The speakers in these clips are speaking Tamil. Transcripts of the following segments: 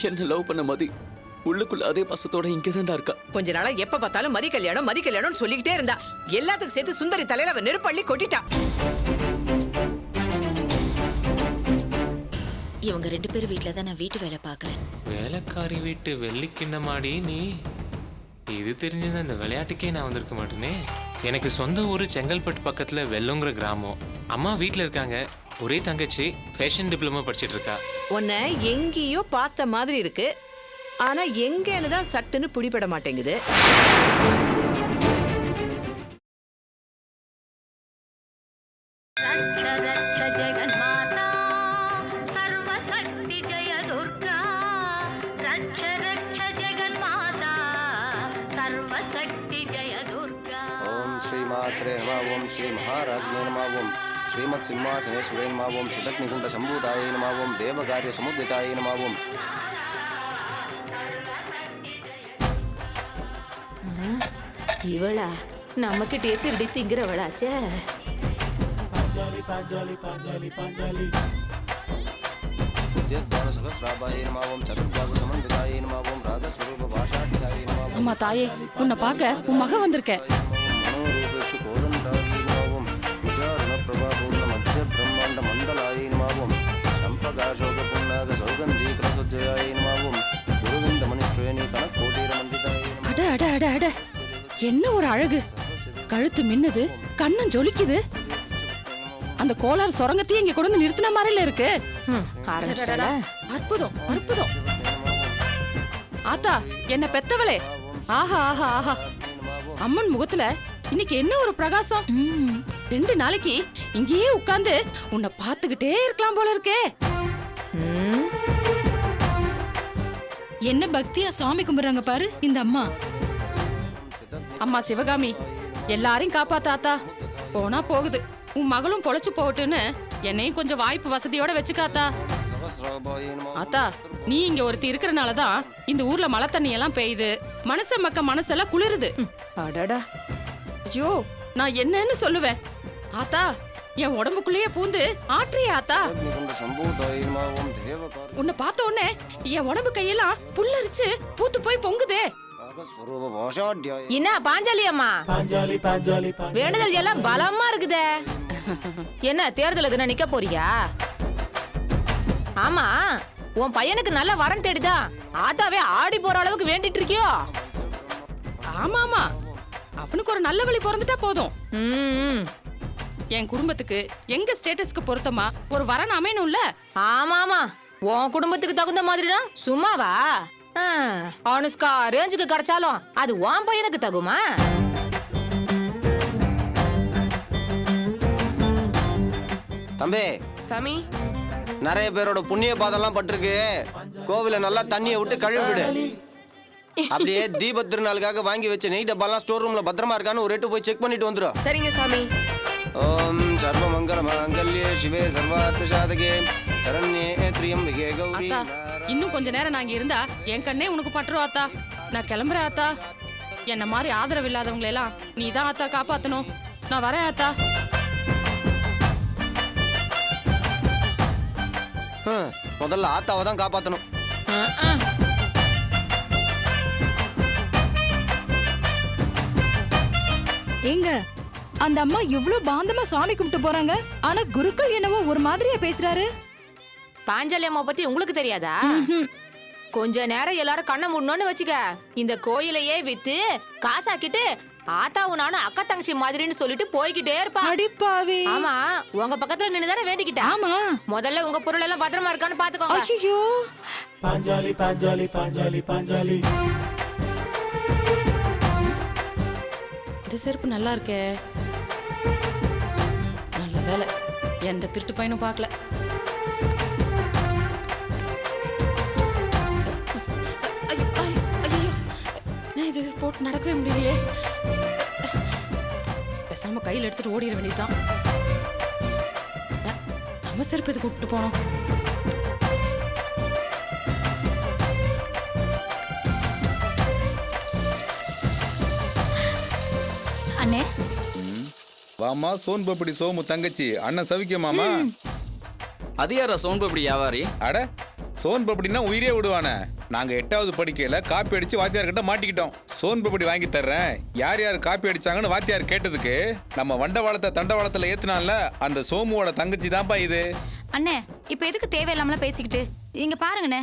என்ன லவ் பண்ண மதி உள்ளுக்குள்ள அதே பசத்தோட இங்கதான்டா இருக்கா. கொஞ்ச நாளா எப்ப பார்த்தாலும் மதி கல்யாணம் சொல்லிக்கிட்டே இருந்தா. எல்லாத்துக்கும் சேர்த்து சுந்தரி தலையில அவ நெருப்பள்ளி கொட்டிட்டா. இவங்க 2 பேரும் வீட்டுல தான் நான் வீட்டு வேலை பாக்குறேன். வேலைக்காரி வீட்டு வெள்ளிக்கிண்ணமாடி நீ. இது தெரிஞ்சது அந்த விளையாட்டுக்கே நான் வந்திருக்க மாட்டேனே. எனக்கு சொந்த ஊர் செங்கல்பட்டு பக்கத்துல வெள்ளுங்கிற கிராமம். அம்மா வீட்டுல இருக்காங்க. ஒரே தங்கச்சி ஃபேஷன் டிப்ளமோ படிச்சிட்டு இருக்கா. உன்னை எங்கேயோ பார்த்த மாதிரி இருக்கு, ஆனா எங்கன்னு தான் சட்டுன்னு பிடிபட மாட்டேங்குது. ஓம் ஸ்ரீ மாத்ரே நமः. ஓம் ஸ்ரீ மகாராஜ்ஞே நமः. ஓம் ஸ்ரீமத் சிம்மாசனேஸ்வரே நமः. ஓம் சிதக்னிகுண்ட சம்பூதாயே நமः. ஓம் தேவகாரிய சமுத்திதாயே நமः. ஓம் இவளா நம்மகிட்டே திருடி திங்கிறவளாச்சே. சகஸ்ராபாயே நமः. ஓம் சதுர்பாகு சமன்விதாயே நமः. ஓம் ராகஸ்வரூப பாஷாட்டிதாயே நமः. அம்மா தாயே, உன்னை பார்க்க உன் மக வந்திருக்கேன். மனோரூபேஷு கோதண்டாயே நமः. ஓம் விசாரண பிரபா பூர்ண மத்திய பிரம்மாண்ட மண்டலாயே நமः. ஓம் சம்பகாசோக புன்னாக சௌகந்தி கிரசஜயாயே நமः. ஓம் குருவிந்த மணிஸ்ட்ரேணி கனக்கோட்டீர மண்டிதாயே நமः. அட அட அட அட, என்ன ஒரு அழகு! கழுத்து மின்னுது, கண்ணம் ஜொலிக்குது. அந்த கோளாறு சுரங்கத்தையும் இங்க கொண்டு நிறுத்தின மாதிரில இருக்கு. ஆரம்பிச்சிட்டாளா? அற்புதம் அற்புதம். ஆத்தா, என்ன பெத்தவளே! ஆஹா ஆஹா ஆஹா, அம்மன் முகத்துல இன்னைக்கு என்ன ஒரு பிரகாசம். 2 நாளைக்கு இங்கேயே உட்கார்ந்து உன்னை பார்த்துக்கிட்டே இருக்கலாம் போல இருக்கே. என்ன பக்தியா சாமி கும்பிடுறாங்க பாரு இந்த அம்மா. அம்மா சிவகாமி, எல்லாரையும் காப்பாத்தாத்தா. போனா போகுது, உன் மகளும் பொழைச்சு போகட்டுன்னு என்னையும் கொஞ்சம் வாய்ப்பு வசதியோட வச்சுக்காத்தா. ஆத்தா, நீ இங்க ஒருத்தி இருக்கிறனாலதான் இந்த ஊர்ல மழை தண்ணி எல்லாம் பெய்யுது. மனசெல்லாம் குளிருது. அடடா, ஐயோ, நான் என்னன்னு சொல்லுவேன். ஆத்தா, என் உடம்புக்குள்ளேயே பூந்து ஆற்றியே ஆத்தா. உன்னை பார்த்த உடனே என் உடம்பு கையெல்லாம் புல்லரிச்சு பூத்து போய் பொங்குதே. என்ன பாஞ்சாலி அம்மா, வேண்டுதல் எல்லாம் பலமா இருக்குதே. என்ன தேர்தலுக்கு நிக்க போறியா? ஆமா, உன் பையனுக்கு நல்ல வரன் தேடிதா ஆத்தாவே ஆடி போற அளவுக்கு வேண்டிட்டு இருக்கியோ? ஆமா ஆமா, அவனுக்கு ஒரு நல்ல வழி பிறந்துட்டா போதும். என் குடும்பத்துக்கு எங்க ஸ்டேட்டஸ்க்கு பொருத்தமா ஒரு வரன் அமையணும்ல. ஆமா ஆமா, உன் குடும்பத்துக்கு தகுந்த மாதிரினா சும்மாவா? அனுஷ்கா ரேஞ்சுக்கு கிடைச்சாலும் அது உன் பையனுக்கு தகுமா? தம்பி சாமி, நிறைய பேரோட புண்ணிய பாதம்லாம் பட்டிருக்கு. கோவில நல்லா தண்ணியை விட்டு கழுவிடு. அப்படியே தீப திருநாளுக்காக வாங்கி வச்ச நெய் டப்பாலாம் ஸ்டோர் ரூம்ல பத்திரமா இருக்கான்னு ஒரு எட்டு போய் செக் பண்ணிட்டு வந்துடும். சரிங்க சாமி. ஓம் சர்வ மங்கள மாங்கல்யே சிவே சர்வார்த்த சாதகே சரண்யே த்ரியம்பிகே கௌரி. இன்னும் கொஞ்ச நேரம் நான் இங்க இருந்தா என் கண்ணே உனக்கு பட்டுரும் ஆத்தா. நான் கிளம்புறேன் ஆத்தா. என்ன மாதிரி ஆதரவு இல்லாதவங்களை எல்லாம் நீ தான் ஆத்தா காப்பாத்தணும். நான் வரேன் ஆத்தா. முதல்ல ஆத்தாவை தான் காப்பாத்தணும். ஏங்க, அந்த அம்மா இவ்ளோ பாந்தமா சாமி கும்பிட்டு போறாங்க, ஆனா குருக்கள் என்னவோ ஒரு மாதிரியா பேசுறாரு. பாஞ்சாலி அம்மா பத்தி உங்களுக்கு தெரியாதா? கொஞ்ச நேரம் எல்லாரும் கண்ணை மூடணும்னு வச்சுக்க, இந்த கோயிலையே வித்து காசாக்கிட்டு ஆத்தாவும் நானும் அக்கா தங்கச்சி மாதிரின்னு சொல்லிட்டு போய்கிட்டே இருப்பா. அடிப்பாவே. ஆமா, உங்க பக்கத்துல நின்னுதானே வேண்டிக்கிட்டா. ஆமா, முதல்ல உங்க பொருள் எல்லாம் பத்திரமா இருக்கான்னு பாத்துக்கோங்க. ஐயோ, பாஞ்சாலி பாஞ்சாலி பாஞ்சாலி பாஞ்சாலி. இந்த செருப்பு நல்லா இருக்கே. நல்ல வேலை, எந்த திருட்டு பையனும் பார்க்கல. இது போட்டு நடக்கவே முடியலையே. பேசாம கையில் எடுத்துட்டு ஓடிட வேண்டியதுதான். நம்ம செருப்பு இது கூப்பிட்டு போனோம். அண்ணே வாமா, சோன் பப்படி சோமு தங்கச்சி. அண்ணன் சவிக்க மாமா. அது யாரா சோன் பப்படி வியாபாரி? அட, சோன் பப்படினா உயிரே விடுவானே. நாங்க 8வது படிக்கையில காப்பி அடிச்சு வாத்தியார்கிட்ட மாட்டிக்கிட்டோம். சோன் பப்படி வாங்கி தர்றேன், யார் யார் காப்பி அடிச்சாங்கன்னு வாத்தியார் கேட்டதுக்கு நம்ம வண்டவாளத்தை தண்டவாளத்துல ஏத்துனால அந்த சோமுவோட தங்கச்சி தான்ப்பா இது. அண்ணே இப்ப எதுக்கு தேவையில்லாமலாம் பேசிக்கிட்டு? இங்க பாருங்கண்ணே,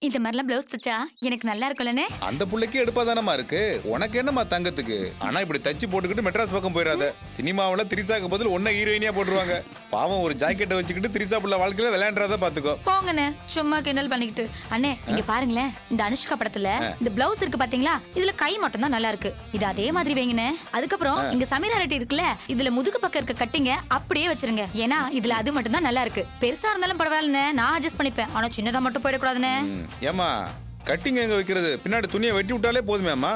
இந்த மாதிரிலாம் பிளவுஸ் தச்சா எனக்கு நல்லா இருக்கும்லண்ணே. அந்த புள்ளைக்கு எடுப்பாதானமா இருக்கு, உனக்கு என்னமா தங்கத்துக்கு? ஆனா இப்படி தச்சு போட்டுக்கிட்டு மெட்ராஸ் பக்கம் போயிடாத. சினிமாவில் திரிசாக்கு பதில் ஒன்ன ஹீரோயினியா போட்டுருவாங்க. பாவம் ஒரு ஜாக்கெட்டை வச்சுக்கிட்டு திரிசா புள்ள வாழ்க்கையில விளையாடுறத பாத்துக்கோ. போங்கண்ணே, சும்மா கிண்டல் பண்ணிக்கிட்டு. அண்ணே இங்க பாருங்களேன், இந்த அனுஷ்கா படத்துல இந்த பிளவுஸ் இருக்கு பாத்தீங்களா, இதுல கை மட்டும் தான் நல்லா இருக்கு. இது அதே மாதிரி வைங்கண்ணே. அதுக்கப்புறம் இங்க சமீரா ரெட்டி இருக்குல்ல, இதுல முதுகு பக்கம் இருக்க கட்டிங்க அப்படியே வச்சிருங்க. ஏன்னா இதுல அது மட்டும் தான் நல்லா இருக்கு. பெருசா இருந்தாலும் பரவாயில்லண்ணே, நான் அட்ஜஸ்ட் பண்ணிப்பேன். ஆனா சின்னதா மட்டும் போயிடக்கூடாதுண்ணே. ஏமா கட்டிங் எங்க வைக்கிறது? பின்னாடி துணியை வெட்டி விட்டாலே போதுமேம்மா.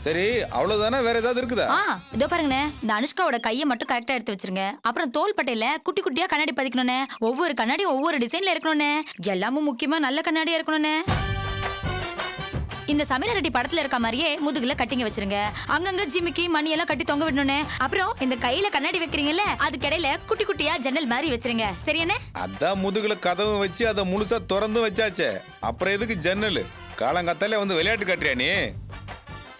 சரி அவ்வளவுதானே, வேற ஏதாவது இருக்குதா? இதோ பாருங்கண்ணே, இந்த அனுஷ்காவோட கையை மட்டும் கரெக்டா எடுத்து வச்சிருங்க. அப்புறம் தோல் பட்டையில குட்டி குட்டியா கண்ணாடி பதிக்கணும்னே. ஒவ்வொரு கண்ணாடியும் ஒவ்வொரு டிசைன்ல இருக்கணும்னே. எல்லாமும் முக்கியமா நல்ல கண்ணாடியா இருக்கணும்னே. இந்த சமீரா ரெட்டி படத்துல இருக்க மாதிரியே முதுகுல கட்டிங்க வச்சிருங்க. அங்கங்க ஜிமிக்கி மணி எல்லாம் கட்டி தொங்க விடணும்னே. அப்புறம் இந்த கையில கண்ணாடி வைக்கிறீங்கல்ல, அதுக்கு இடையில குட்டி குட்டியா ஜன்னல் மாதிரி வச்சிருங்க. சரியானே? அதான் முதுகுல கதவு வச்சு அதை முழுசா திறந்து வச்சாச்சே, அப்புறம் எதுக்கு ஜன்னல்? காலங்காத்தாலே வந்து விளையாட்டு காட்டுறியா நீ?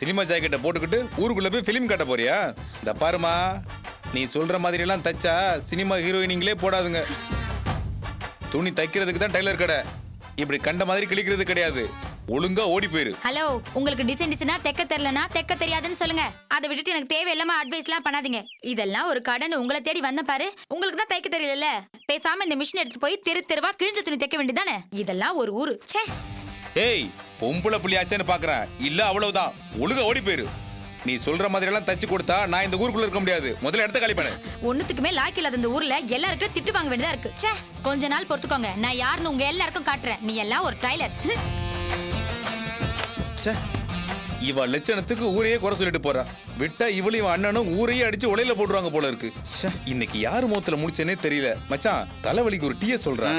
சினிமா ஜாக்கெட்டை போட்டுக்கிட்டு ஊருக்குள்ள போய் பிலிம் காட்ட போறியா? இந்த பாருமா, நீ சொல்ற மாதிரி எல்லாம் தச்சா சினிமா ஹீரோயினிங்களே போடாதுங்க. துணி தைக்கிறதுக்கு தான் டைலர் கடை, இப்படி கண்ட மாதிரி கிழிக்கிறது கிடையாது. ஒழுங்கா ஓடி போயிரு. ஹலோ, உங்களுக்கு டிசைனா தைக்க தெரியலனா தைக்க தெரியாதுன்னு சொல்லுங்க. அதை விட்டுட்டு எனக்கு தேவையில்லாம அட்வைஸ் எல்லாம் பண்ணாதீங்க. இதெல்லாம் ஒரு கடன் உங்களை தேடி வந்த பாரு. உங்களுக்கு தான் தைக்க தெரியல, பேசாம இந்த மிஷின் எடுத்து போய் தெரு தெருவா கிழிஞ்ச துணி தைக்க வேண்டியதானே. இதெல்லாம் ஒரு ஊரு. ச்சே. ஏய், பொம்பளை புள்ளியாச்சேன்னு பாக்குறேன் இல்ல, அவ்வளவுதான். ஒழுங்கா ஓடி போயிரு. நீ சொல்ற மாதிரி எல்லாம் தச்சு கொடுத்தா நான் இந்த ஊருக்குள்ள இருக்க முடியாது. முதல்ல இடத்த காலி பண்ணு. ஒண்ணுத்துக்குமே லாய்க்கு இல்லாத இந்த ஊர்ல எல்லாருக்கும் திட்டு வாங்க வேண்டியதா இருக்கு. ச்சே. கொஞ்ச நாள் பொறுத்துக்கோங்க, நான் யாருன்னு உங்க எல்லாருக்கும் காட்டுறேன். நீ எல்லாம் ஒரு டைலர். இவ லட்சணத்துக்கு ஊரையே குறை சொல்லிட்டு போறா. விட்டா இவளையும் அண்ணனும் ஊரையே அடிச்சு உலையில போட்டுருவாங்க போல இருக்கு. இன்னைக்கு யாரு முகத்துல முடிச்சேனே தெரியல. மச்சான், தலைவலிக்கு ஒரு டீயை சொல்றேன்.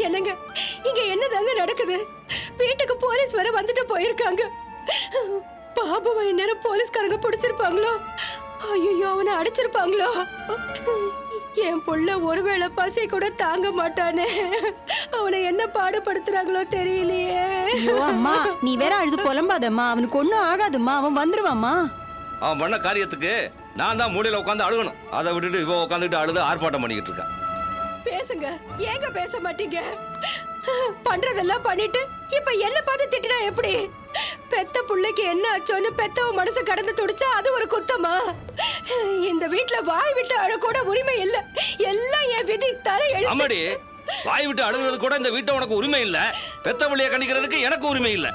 என்னங்க இங்க என்னதாங்க நடக்குது? வீட்டுக்கு போலீஸ் வர வந்துட்டு போயிருக்காங்க. பாபுவை நேரம் போலீஸ்காரங்க பிடிச்சிருப்பாங்களோ? ஐயோ, அவனை அடிச்சிருப்பாங்களோ? என் புள்ள ஒருவேளை பசி கூட தாங்க மாட்டானே. அவனை என்ன பாடுபடுத்துறாங்களோ தெரியலையே. அம்மா, நீ வேற அழுது புலம்பாதம்மா. அவனுக்கு ஒண்ணும் ஆகாதும்மா, அவன் வந்துருவாம்மா. அவன் பண்ண காரியத்துக்கு நான் தான் மூலையில உட்காந்து அழுகணும். அதை விட்டுட்டு இவ உட்காந்துட்டு அழுது ஆர்ப்பாட்டம் பண்ணிக்கிட்டு இருக்கான். பேசுங்க, ஏங்க பேச மாட்டீங்க? பண்றதெல்லாம் பண்ணிட்டு இப்ப என்ன பார்த்து திட்டினா எப்படி? பெத்த புள்ளைக்கு என்ன ஆச்சோன்னு பெத்தவ மனசு கடந்து துடிச்சா அது ஒரு குத்தமா? இந்த வீட்ல வாய் விட்டு அழ கூட உரிமை இல்ல. எல்லாம் என் விதி தர எழுதி. அம்மாடி, வாய் விட்டு அழுகிறது கூட இந்த வீட்டை உனக்கு உரிமை இல்ல. பெத்த புள்ளைய கண்டிக்கிறதுக்கு எனக்கு உரிமை இல்ல.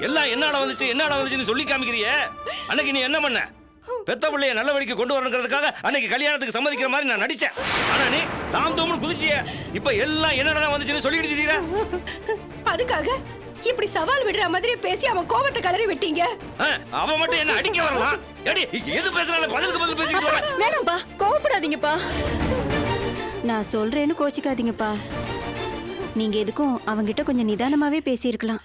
எல்லாம் என்னடா வந்துச்சுன்னு சொல்லி காமிக்கிறியே. அன்னைக்கு நீ என்ன பண்ண? பெத்த பிள்ளைய நல்ல வழிக்கு கொண்டு வரணுங்கிறதுக்காக அன்னைக்கு கல்யாணத்துக்கு சம்மதிக்கிற மாதிரி நான் நடிச்சேன். ஆனா நீ தாம் தோம்னு குதிச்சிய. இப்ப எல்லாம் என்னடா வந்துச்சுன்னு சொல்லிட்டு திடீர. அதுக்காக இப்படி சவால் விடுற மாதிரி பேசி அவன் கோபத்தை கலறி விட்டீங்க. அவன் மட்டும் என்ன அடிக்க வரலாம்? எது பேசுறாங்க பதிலுக்கு பதில் பேசிட்டு போற. வேணாம்ப்பா, கோவப்படாதீங்கப்பா. நான் சொல்றேன்னு கோச்சிக்காதீங்கப்பா. நீங்க எதுக்கும் அவங்கிட்ட கொஞ்சம் நிதானமாவே பேசியிருக்கலாம்.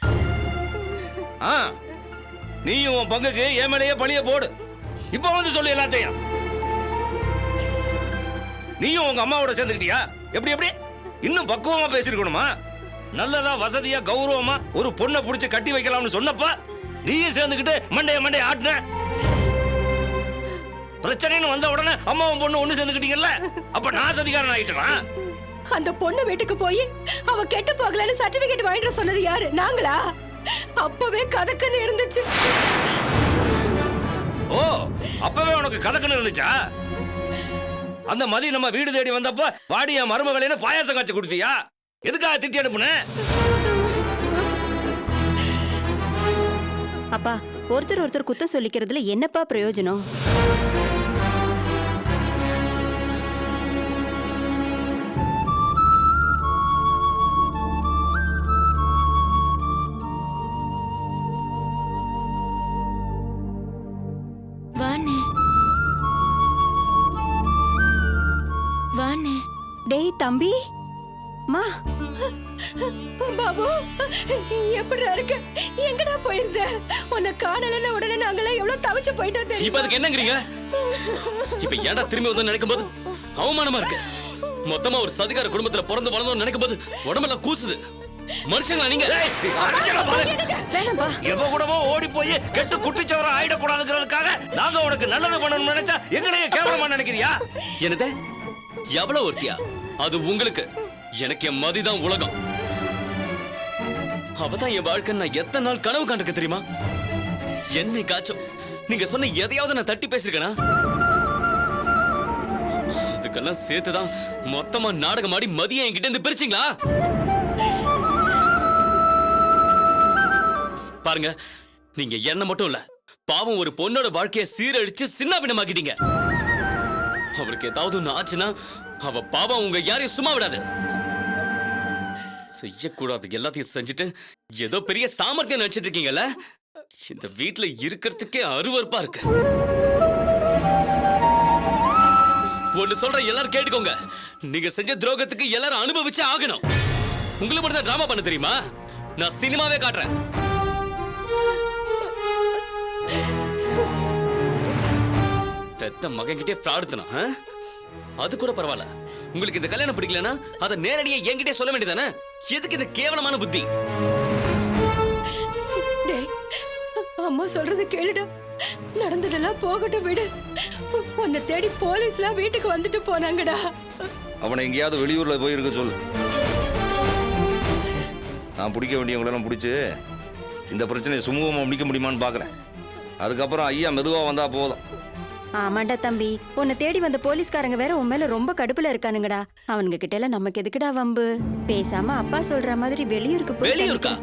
நீயும் உன் பங்குக்கு என் மேலேயே பழிய போடு. இப்ப வந்து சொல்லு எல்லாத்தையும். நீயும் உங்க அம்மாவோட சேர்ந்துக்கிட்டியா? எப்படி இன்னும் பக்குவமா பேசிருக்கணுமா? நல்லதா வசதியா கௌரவமா ஒரு பொண்ணை புடிச்சு கட்டி வைக்கலாம்னு சொன்னப்ப நீயும் சேர்ந்துக்கிட்டு மண்டைய ஆட்டின. பிரச்சனைன்னு வந்த உடனே அம்மாவும் பொண்ணு ஒண்ணு சேர்ந்துக்கிட்டீங்கல்ல, அப்ப நான் சதிகாரன் ஆயிட்டேன். அந்த பொண்ணு வீட்டுக்கு போய் அவ கெட்டு போகலன்னு சர்டிபிகேட் வாங்கிட்டு சொன்னது யாரு? நாங்களா? அப்பவே கதக்குன்னு இருந்துச்சு. ஓ, அப்பவே உனக்கு கதக்குன்னு இருந்துச்சா? அந்த மதி நம்ம வீடு தேடி வந்தப்ப வாடிய மருமகளேன்னு பாயாசம் காய்ச்சி குடிச்சியா? எதுக்காக திட்டி அனுப்புன? அப்பா, ஒருத்தர் குத்த சொல்லிக்கிறதுல என்னப்பா பிரயோஜனம்? டேய் தம்பி, மா பாபு எப்படிடா இருக்கு? எங்கடா போயிருந்த? உன்னை காணலன்னா உடனே நாங்களாம் எவ்வளவு தவிச்சு போயிட்டோம் தெரியுமா? இப்ப அதுக்கு என்னங்கறீங்க? இப்ப ஏன்டா திரும்பி வந்து நினைக்கும் போது அவமானமா இருக்கு. மொத்தமா ஒரு சதிகார குடும்பத்துல பிறந்து வளர்ந்தோம் நினைக்கும் போது உடம்பெல்லாம் கூசுது. மனுஷங்களா நீங்க? எவ கூடவோ ஓடி போய் கெட்டு குட்டிச்சவர ஆயிடக்கூடாதுங்கிறதுக்காக நாங்க உனக்கு நல்லது பண்ணணும்னு நினைச்சா எங்களையே கேவலமா நினைக்கிறியா? என்னது? எவ்வளவு ஒருத்தியா? அது உங்களுக்கு. எனக்கு என் மதிதான் உலகம். அவதான் என் வாழ்க்கை. நான் எத்தனை நாள் கனவு காண்டிருக்க தெரியுமா? என்னைக்காச்சும் நீங்க சொன்ன எதையாவது நான் தட்டி பேசிருக்கேனா? அதுக்கெல்லாம் சேர்த்துதான் மொத்தமா நாடகம் ஆடி மதியம் என்கிட்ட இருந்து பிரிச்சிங்களா? பாருங்க, நீங்க என்ன மட்டும் இல்ல, பாவம் ஒரு பொண்ணோட வாழ்க்கையை சீரழிச்சு சின்னாபின்னமாக்கிட்டீங்க. அவளுக்கு ஏதாவது ஒண்ணு ஆச்சுன்னா அவ பாவம் உங்க யாரையும் சும்மா விடாது. செய்யக்கூடாது எல்லாத்தையும் செஞ்சுட்டு ஏதோ பெரிய சாமர்த்தியம் நினைச்சிட்டு இருக்கீங்கல்ல? இந்த வீட்டுல இருக்கிறதுக்கே அருவருப்பா இருக்கு. ஒண்ணு சொல்ற, எல்லாரும் கேட்டுக்கோங்க. நீங்க செஞ்ச துரோகத்துக்கு எல்லாரும் அனுபவிச்சே ஆகணும். உங்களுக்கு மட்டும் தான் டிராமா பண்ண தெரியுமா? நான் சினிமாவே காட்டுறேன். பெத்த மகன்கிட்டே ஃப்ராடுத்தனா? அது கூட பரவாயில்ல. உங்களுக்கு இந்த கல்யாணம் பிடிக்கலனா அதை நேரடியா என்கிட்டே சொல்ல வேண்டியதானே? எதுக்கு இந்த கேவலமான புத்தி? டேய், அம்மா சொல்றது கேளுடா. நடந்ததெல்லாம் போகட்டும், விடு. உன்னை தேடி போலீஸ்லாம் வீட்டுக்கு வந்துட்டு போனாங்கடா. அவனை எங்கேயாவது வெளியூர்ல போயிருக்க சொல்லு. நான் பிடிக்க வேண்டியவங்களெல்லாம் பிடிச்சி இந்த பிரச்சனையை சுமூகமாக முடிக்க முடியுமான்னு பார்க்குறேன். அதுக்கப்புறம் ஐயா மெதுவாக வந்தா போதும். ஆமாண்டா தம்பி, உன்னை தேடி வந்த போலீஸ்காரங்க வேற உன் மேல ரொம்ப கடுப்புல இருக்கானுங்கடா. அவனுங்க கிட்ட எல்லாம் நமக்கு எதுக்குடா வம்பு? பேசாம அப்பா சொல்ற மாதிரி வெளியூருக்கு போய். வெளியூர்க்கா?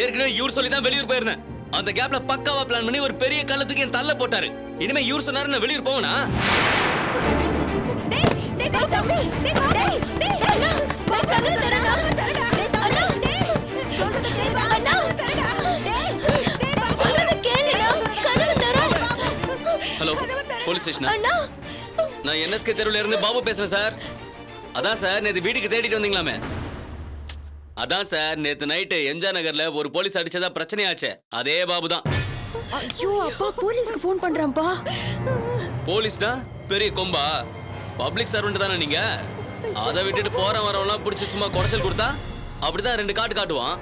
ஏற்கனவே இவர் சொல்லி தான் வெளியூர் போயிருந்தேன். அந்த கேப்ல பக்காவா பிளான் பண்ணி ஒரு பெரிய கள்ளத்துக்கு என் தள்ள போட்டாரு. இனிமே இவர் சொன்னாரு நான் வெளியூர் போவனா? Hello, police station. நான் என்எஸ்கே தெருவுல இருந்து பாபு பேசுறேன் சார். அதான் சார், நேத்து வீட்டுக்கு தேடிட்டு வந்தீங்களாமே. அதான் சார், நேத்து நைட்டு எம்ஜிஆர் நகர்ல ஒரு போலீஸ் அடிச்சதா பிரச்சனையாச்சு. அதே பாபு தான். ஐயோ அப்பா, போலீஸ்க்கு ஃபோன் பண்றான்ப்பா. போலீஸ்னா பெரிய கொம்பா? பப்ளிக் சர்வெண்ட் தானே நீங்க? அதை விட்டுட்டு போற வரவெல்லாம் பிடிச்சி சும்மா குறைச்சல் கொடுத்தா அப்படிதான் 2 காட்டு காட்டுவான்.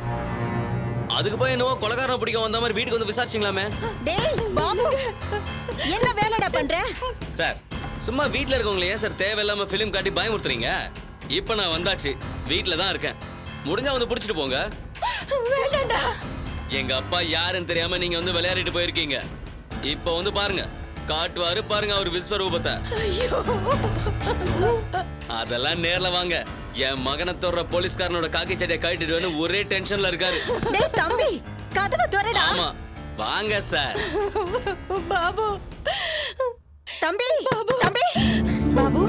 அதுக்கு போய் என்னவோ கொலைகாரனை பிடிக்க வந்த மாதிரி வீட்டுக்கு வந்து விசாரிச்சிங்களாமே. டேய் பாபு, என்ன வேலைடா பண்ற? சார், சும்மா வீட்ல இருக்கவங்கள ஏன் சார் தேவையில்லாம ஃபிலிம் காட்டி பயமுறுத்துறீங்க? இப்ப நான் வந்தாச்சு, வீட்ல தான் இருக்கேன். முடிஞ்சா வந்து புடிச்சிட்டு போங்க. வேண்டாம்டா. எங்க அப்பா யாருன்னு தெரியாம நீங்க வந்து விளையாடிட்டு போயிருக்கீங்க. இப்ப வந்து பாருங்க, காட்டுவாரு பாருங்க அவர் விஸ்வரூபத்தை. அதெல்லாம் நேர்ல வாங்க. என் மகனை தொடுற போலீஸ்காரனோட காக்கி சட்டையை கட்டிட்டு வந்து ஒரே டென்ஷன்ல இருக்காரு. டேய் தம்பி, கதவை திறடா. ஆமா, வாங்க சார். பாபு, தம்பி, தம்பி, பாபு.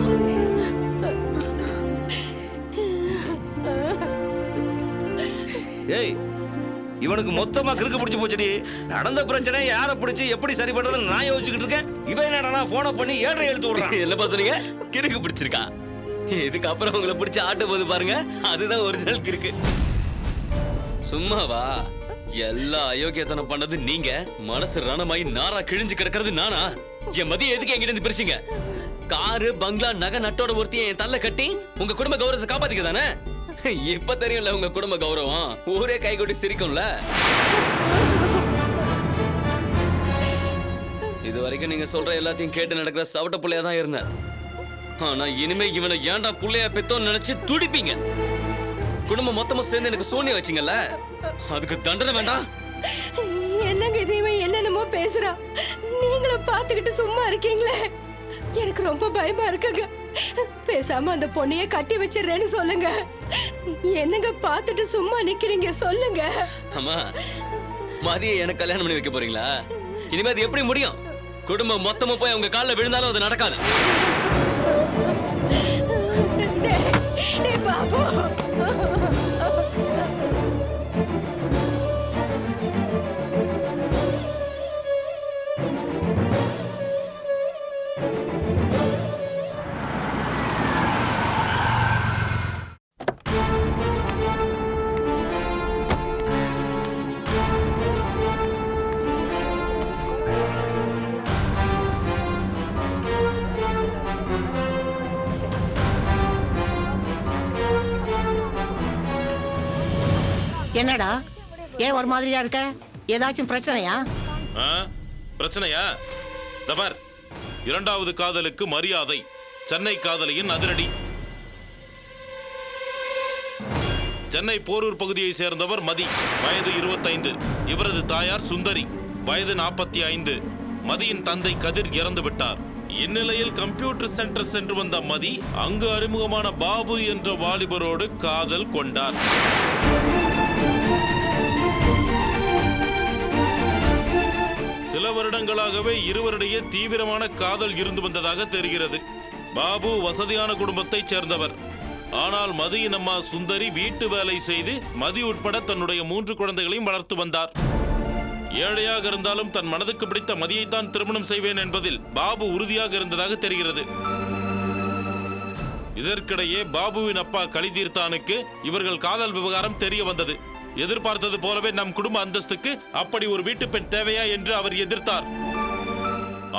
ஏய், இவனுக்கு மொத்தமா கிறுக்கு பிடிச்சு போச்சுடி. நடந்த பிரச்சனை யாரை பிடிச்சு எப்படி சரி பண்றதுன்னு நான் யோசிச்சுக்கிட்டு இருக்கேன். இவன் என்னடா போனை பண்ணி 7 எழுத்து விடுறான். என்ன சொன்னீங்க? கிறுக்கு பிடிச்சிருக்கா? இதுக்கு அப்புறம் உங்களை பிடிச்சி ஆட்ட போது பாருங்க, அதுதான் ஒரிஜினல் கிறுக்கு. சும்மாவா? எல்லா அயோக்கியத்தனம் பண்ணது நீங்க, மனசு ரணமாயி நாரா கிழிஞ்சு கிடக்கிறது நானா? என் மதியம் எதுக்கு என்கிட்ட இருந்து பிரிச்சிங்க? காரு, பங்களா, நகை நட்டோட ஒருத்தியை என் தள்ள கட்டி உங்க குடும்ப கௌரவத்தை காப்பாத்திக்க தானே? இப்ப தெரியும்ல உங்க குடும்ப கௌரவம். ஊரே கை கொட்டி சிரிக்கும்ல. இது வரைக்கும் நீங்க சொல்ற எல்லாத்தையும் கேட்டு நடக்கிற சவட்ட புள்ளையா தான் இருந்தேன். ஆனா இனிமே இவனை ஏன்டா புள்ளையா பெத்தோன்னு நினைச்சு துடிப்பீங்க. குடும்பம் மொத்தமும் சேர்ந்து எனக்கு சூனியம் வச்சிங்கல்ல, அதுக்கு தண்டனை வேண்டாம்? என்னங்க இது, இவன் என்னென்னமோ பேசுறா. நீங்களும் பாத்துக்கிட்டு சும்மா இருக்கீங்களே. எனக்கு ரொம்ப பயமா இருக்குங்க. பேசாம அந்த பொண்ணையே கட்டி வச்சிடுறேன்னு சொல்லுங்க. என்னங்க பாத்துட்டு சும்மா நிக்கிறீங்க, சொல்லுங்க. அம்மா, மதியம் எனக்கு கல்யாணம் பண்ணி வைக்க போறீங்களா? இனிமே அது எப்படி முடியும்? குடும்பம் மொத்தமும் போய் அவங்க காலில் விழுந்தாலும் அது நடக்காது. பாபு, என்னடா ஏன் ஒரு மாதிரியா இருக்க? ஏதாச்சும் பிரச்சனையா? பிரச்சனையா? தபார், இரண்டாவது காதலுக்கு மரியாதை, சென்னை காதலியின் அதிரடி. சென்னை போரூர் பகுதியை சேர்ந்தவர் மதி, வயது 25. இவரது தாயார் சுந்தரி, வயது 45. மதியின் தந்தை கதிர் இறந்து விட்டார். இந்நிலையில் கம்ப்யூட்டர் சென்டர் சென்று வந்த மதி அங்கு அறிமுகமான பாபு என்ற வாலிபரோடு காதல் கொண்டார். சில வருடங்களாகவே இருவரிடையே தீவிரமான காதல் இருந்து வந்ததாக தெரிகிறது. பாபு வசதியான குடும்பத்தைச் சேர்ந்தவர். ஆனால் மதியின் அம்மா சுந்தரி வீட்டு வேலை செய்து மதி உட்பட தன்னுடைய 3 குழந்தைகளையும் வளர்த்து வந்தார். ஏழையாக இருந்தாலும் தன் மனதுக்கு பிடித்த மதியைத்தான் திருமணம் செய்வேன் என்பதில் பாபு உறுதியாக இருந்ததாக தெரிகிறது. இதற்கிடையே பாபுவின் அப்பா கலிதீர்த்தானுக்கு இவர்கள் காதல் விவகாரம் தெரிய வந்தது. எதிர்பார்த்தது போலவே நம் குடும்ப அந்தஸ்துக்கு அப்படி ஒரு வீட்டு பெண் தேவையா என்று அவர் எதிர்த்தார்.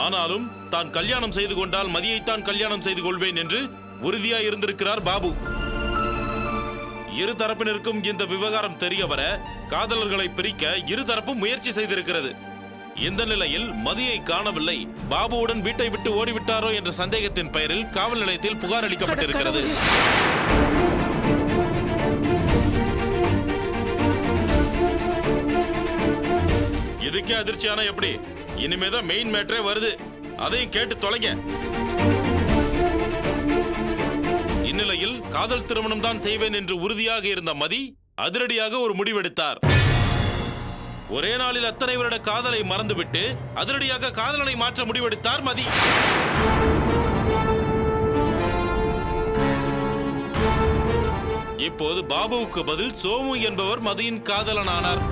ஆனாலும் தான் கல்யாணம் செய்து கொண்டால் மதியைத்தான் கல்யாணம் செய்து கொள்வேன் என்று உறுதியாய் இருந்திருக்கிறார் பாபு. இரு தரப்பினருக்கும் இந்த விவகாரம் தெரிய வர காதலர்களை பிரிக்க இருதரப்பும் முயற்சி செய்திருக்கிறது. இந்த நிலையில் மதியை காணவில்லை, பாபுவுடன் வீட்டை விட்டு ஓடிவிட்டாரோ என்ற சந்தேகத்தின் பெயரில் காவல் நிலையத்தில் புகார் அளிக்கப்பட்டிருக்கிறது. இதுக்கே அதிர்ச்சியான எப்படி? இனிமேதான் மெயின் மேட்டரே வருது, அதையும் கேட்டு தொலைங்க. இந்நிலையில் காதல் திருமணம் தான் செய்வேன் என்று உறுதியாக இருந்த மதி அதிரடியாக ஒரு முடிவெடுத்தார். ஒரே நாளில் அத்தனை வருட காதலை மறந்துவிட்டு அதிரடியாக காதலனை மாற்ற முடிவெடுத்தார் மதி. இப்போது பாபுவுக்கு பதில் சோமு என்பவர் மதியின் காதலனானார்.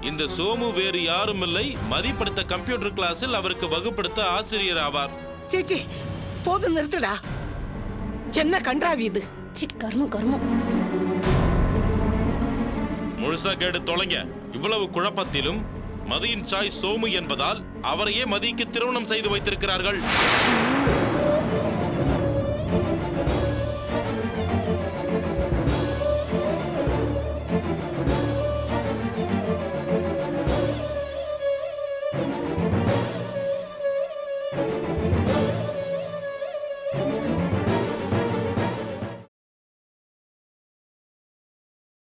இந்த சோமு வேறு யாரும் இல்லை, மதி படித்த கம்ப்யூட்டர் கிளாஸில் அவருக்கு வகுப்படுத்த ஆசிரியர் ஆவார். சீச்சி, போதும் நிறுத்துடா. என்ன கன்றாவி இது? கர்மம். முழுசா கேட்டு தொலைங்க. இவ்வளவு குழப்பத்திலும் மதியின் சாய் சோமு என்பதால் அவரையே மதிக்கு திருமணம் செய்து வைத்திருக்கிறார்கள்.